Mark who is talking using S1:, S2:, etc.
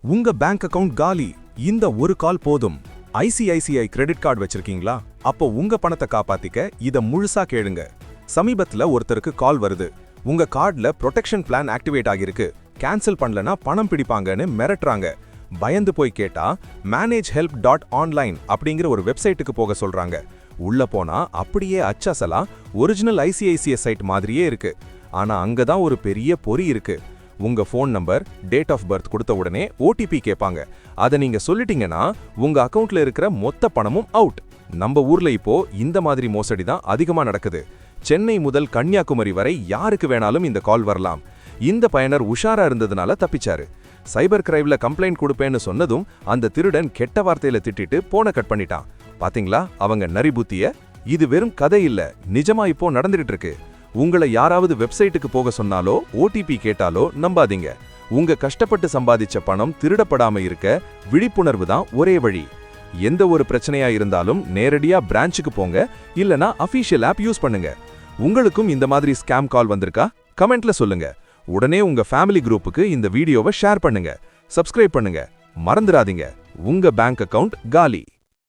S1: உங்க bank account காலி. இந்த ஒரு கால் போதும். ஐசிஐசிஐ கிரெடிட் கார்டு வச்சிருக்கீங்களா? அப்போ உங்க பணத்தை காப்பாத்திக்க இத முழுசா கேளுங்க. சமீபத்துல ஒருத்தருக்கு கால் வருது. உங்க கார்டுல ப்ரொடெக்ஷன் பிளான் ஆக்டிவேட் ஆகிருக்கு, கேன்சல் பண்ணலனா பணம் பிடிப்பாங்கன்னு மிரட்டுறாங்க. பயந்து போய் கேட்டா managhelp.online அப்படிங்கிற ஒரு வெப்சைட்டுக்கு போக சொல்றாங்க. உள்ள போனா அப்படியே அச்சசலா ஒரிஜினல் ஐசிஐசிஐ சைட் மாதிரியே இருக்கு. ஆனா அங்கதான் ஒரு பெரிய பொறி இருக்கு. உங்க phone number, date of birth கொடுத்த உடனே ஓடிபி கேட்பாங்க. அதை நீங்க சொல்லிட்டீங்கன்னா உங்க அக்கவுண்ட்ல இருக்கிற மொத்த பணமும் அவுட். நம்ம ஊர்ல இப்போ இந்த மாதிரி மோசடி தான் அதிகமா நடக்குது. சென்னை முதல் கன்னியாகுமரி வரை யாருக்கு வேணாலும் இந்த கால் வரலாம். இந்த பயனர் உஷாரா இருந்ததுனால தப்பிச்சாரு. சைபர் கிரைம்ல கம்ப்ளைண்ட் கொடுப்பேன்னு சொன்னதும் அந்த திருடன் கெட்ட வார்த்தையில திட்டிட்டு போனை கட் பண்ணிட்டான். பாத்தீங்களா அவங்க நரிபுத்திய? இது வெறும் கதை இல்ல, நிஜமா இப்போ நடந்துட்டு இருக்கு. உங்களை யாராவது வெப்சைட்டுக்கு போக சொன்னாலோ ஓடிபி கேட்டாலோ நம்பாதீங்க. உங்க கஷ்டப்பட்டு சம்பாதிச்ச பணம் திருடப்படாம இருக்க விழிப்புணர்வு தான் ஒரே வழி. எந்த ஒரு பிரச்சனையா இருந்தாலும் நேரடியா பிரான்ச்சுக்கு போங்க, இல்லனா அபிஷியல் ஆப் யூஸ் பண்ணுங்க. உங்களுக்கும் இந்த மாதிரி ஸ்கேம் கால் வந்திருக்கா? கமெண்ட்ல சொல்லுங்க. உடனே உங்க ஃபேமிலி குரூப்புக்கு இந்த வீடியோவை ஷேர் பண்ணுங்க. சப்ஸ்கிரைப் பண்ணுங்க. மறந்துடாதீங்க, உங்க பேங்க் அக்கவுண்ட் காலி.